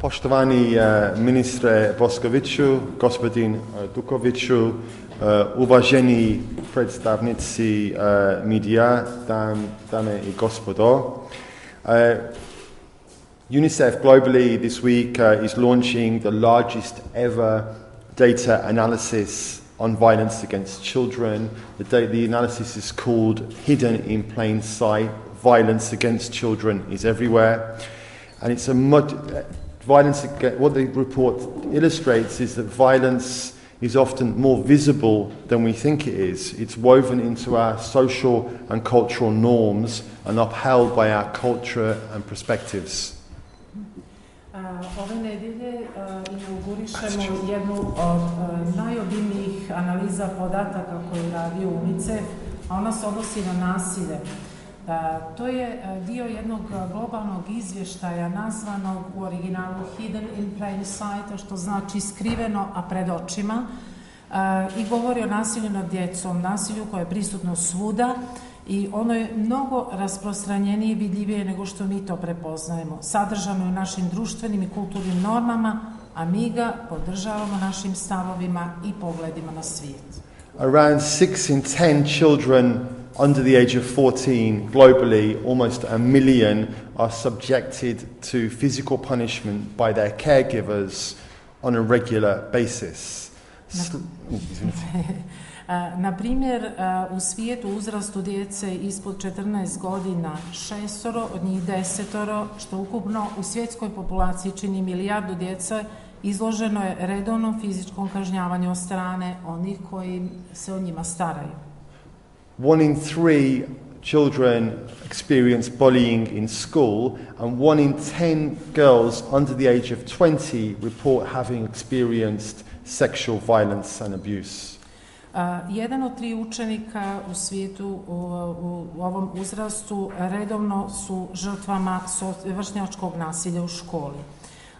Poštovani ministre Boskoviću, gospodin Dukoviću, uvaženi predstavnici medija, dame i gospodo. UNICEF globally this week is launching the largest ever data analysis on violence against children. The analysis is called Hidden in Plain Sight. Violence against children is everywhere. And it's what the report illustrates is that violence is often more visible than we think it is. It's woven into our social and cultural norms and upheld by our culture and perspectives. Ove nedelje inaugurišemo jednu od najobimnijih analiza podataka koju radi UNICEF, a ona se odnosi na nasilje. To je dio jednog globalnog izvještaja nazvanog u originalu Hidden in Plain Sight, što znači skriveno, a pred očima, i govori o nasilju nad djecom, nasilju koje je prisutno svuda i ono je mnogo rasprostranjenije i vidljivije nego što mi to prepoznajemo. Sadržano je u našim društvenim i kulturnim normama, a mi ga podržavamo našim stavovima i pogledima na svijet. Around 6 in 10 children under the age of 14 globally, almost 1 million, are subjected to physical punishment by their caregivers on a regular basis. Na primjer, u svijetu uzrastu djece ispod 14 godina 6, od njih 10, što ukupno u svjetskoj populaciji čini milijardu djece, izloženo je redovnom fizičkom kažnjavanju od strane onih koji se o njima staraju. 1 in 3 children experience bullying in school, and 1 in 10 girls under the age of 20 report having experienced sexual violence and abuse. 1 od 3 učenika u svijetu u ovom uzrastu redovno su žrtvama vršnjačkog nasilja u školi.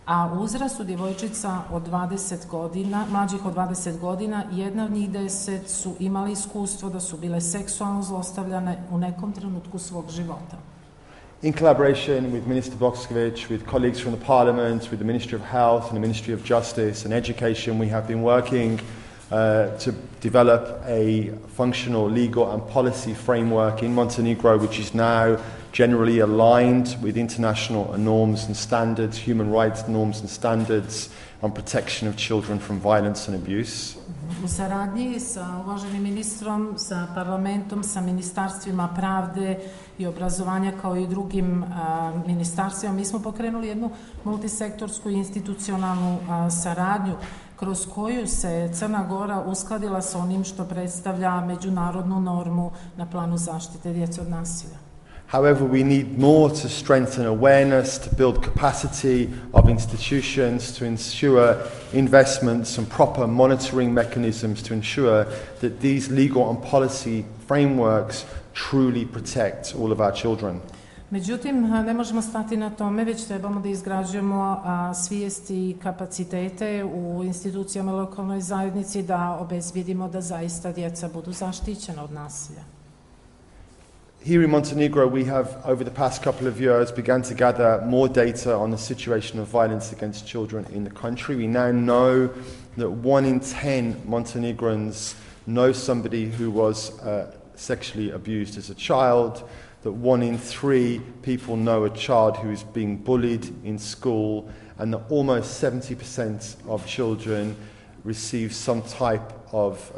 A u uzrastu djevojčica od 20 godina, mlađih od 20 godina, 1 od njih 10 su imali iskustvo da su bile seksualno zlostavljane u nekom trenutku svog života. In collaboration with Minister Bosković, with colleagues from the Parliament, with the Ministry of Health and the Ministry of Justice and Education, we have been working to develop a functional legal and policy framework in Montenegro, which is now generally aligned with international norms and standards, human rights norms and standards on protection of children from violence and abuse. U saradnji sa uvaženim ministrom, sa parlamentom, sa ministarstvima pravde i obrazovanja kao i drugim ministarstvima, mi smo pokrenuli jednu multisektorsku institucionalnu saradnju kroz koju se Crna Gora uskladila sa onim što predstavlja međunarodnu normu na planu zaštite djece od nasilja. However, we need more to strengthen awareness, to build capacity of institutions, to ensure investments and proper monitoring mechanisms to ensure that these legal and policy frameworks truly protect all of our children. Međutim, ne možemo stati na tome, već trebamo da izgrađujemo svijesti i kapacitete u institucijama lokalnoj zajednici da obezbjedimo da zaista djeca budu zaštićena od nasilja. Here in Montenegro, we have, over the past couple of years, begun to gather more data on the situation of violence against children in the country. We now know that 1 in 10 Montenegrins know somebody who was sexually abused as a child, that 1 in 3 people know a child who is being bullied in school, and that almost 70% of children receive some type of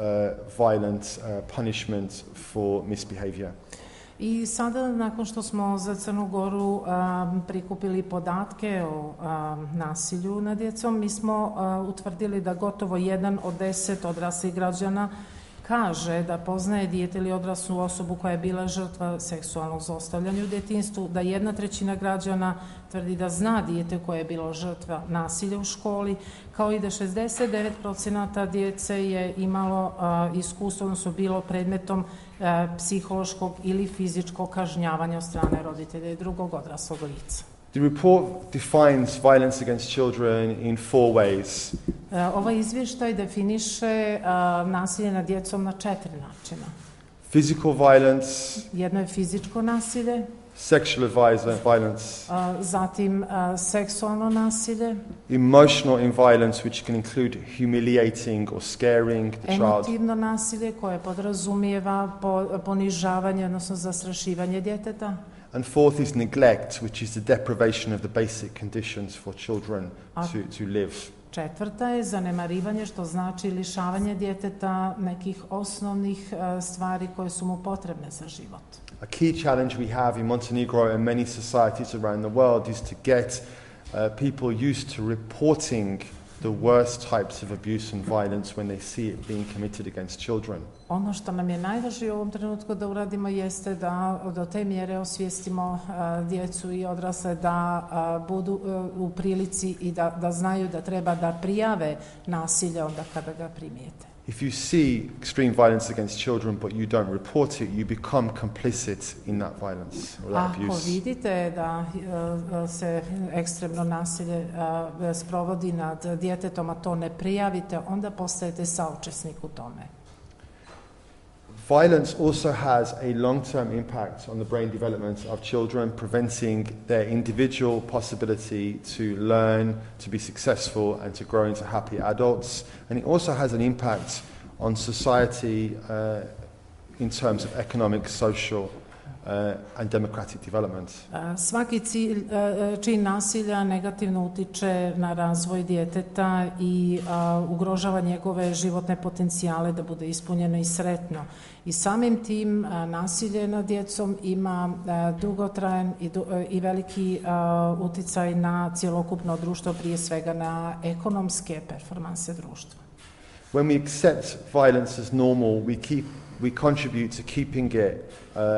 violent punishment for misbehavior. I sada, nakon što smo za Crnu Goru prikupili podatke o nasilju nad djecom, mi smo utvrdili da gotovo 1 od 10 odraslih građana kaže da poznaje dijete ili odraslu osobu koja je bila žrtva seksualnog zlostavljanja u djetinjstvu, da 1/3 građana tvrdi da zna dijete koje je bilo žrtva nasilja u školi, kao i da 69% djece je imalo iskustvo, odnosno bilo predmetom psihološkog ili fizičkog kažnjavanja od strane roditelja i drugog odraslog lica. The report defines violence against children in 4 ways. Ovaj izvještaj definiše nasilje nad djecom na 4 načina. Physical violence, jedno je fizičko nasilje, sexual violence, zatim seksualno nasilje, emotional violence which can include humiliating or scaring the child, emotivno nasilje koje podrazumijeva ponižavanje, odnosno zastrašivanje djeteta. and fourth is neglect, which is the deprivation of the basic conditions for children to live. Četvrta je zanemarivanje, što znači lišavanje djeteta nekih osnovnih stvari koje su mu potrebne za život. A key challenge we have in Montenegro and many societies around the world is to get people used to reporting the worst types of abuse and violence when they see it being committed against children. Ono što nam je najvažnije u ovom trenutku da uradimo jeste da do te mjere osvijestimo djecu i odrasle da budu u prilici i da znaju da treba da prijave nasilje onda kada ga primijete. If you see extreme violence against children but you don't report it, you become complicit in that violence or that abuse. Ako vidite da se ekstremno nasilje sprovodi nad djetetom, a to ne prijavite, onda postajete saučesnik u tome. Violence also has a long-term impact on the brain development of children, preventing their individual possibility to learn, to be successful and to grow into happy adults. And it also has an impact on society in terms of economic, social and democratic development. Svaki čin nasilja negativno utiče na razvoj djeteta i ugrožava njegove životne potencijale da bude ispunjeno i sretno. I samim tim nasilje nad djecom ima dugotrajan i veliki uticaj na cjelokupno društvo, prije svega na ekonomske performanse društva. When we accept violence as normal, we contribute to keeping it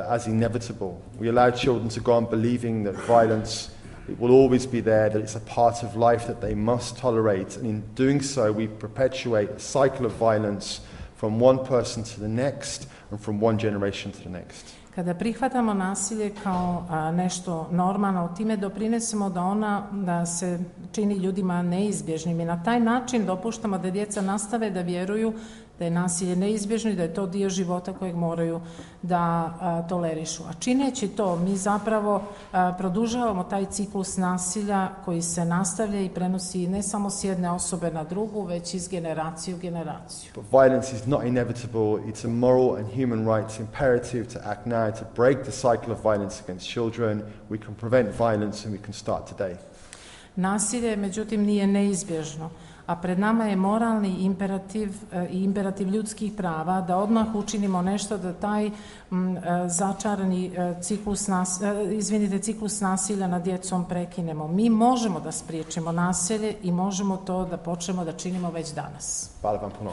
as inevitable. We allow children to go on believing that violence, it will always be there, that it's a part of life that they must tolerate. And in doing so, we perpetuate a cycle of violence from one person to the next and from one generation to the next. Kada prihvatamo nasilje kao nešto normalno, time doprinesemo da se čini ljudima neizbježnim i na taj način dopuštamo da djeca nastave da vjeruju da je nasilje neizbježno i da je to dio života kojeg moraju da tolerišu. A čineći to, mi zapravo produžavamo taj ciklus nasilja koji se nastavlja i prenosi ne samo s jedne osobe na drugu, već iz generacije u generaciju. But violence is not inevitable. It's a moral and human rights imperative to act now to break the cycle of violence against children. We can prevent violence and we can start today. Nasilje, međutim, nije neizbježno, a pred nama je moralni imperativ i imperativ ljudskih prava da odmah učinimo nešto da taj začarani ciklus nasilja nad djecom prekinemo. Mi možemo da spriječimo nasilje i možemo to da počnemo da činimo već danas. Hvala vam puno.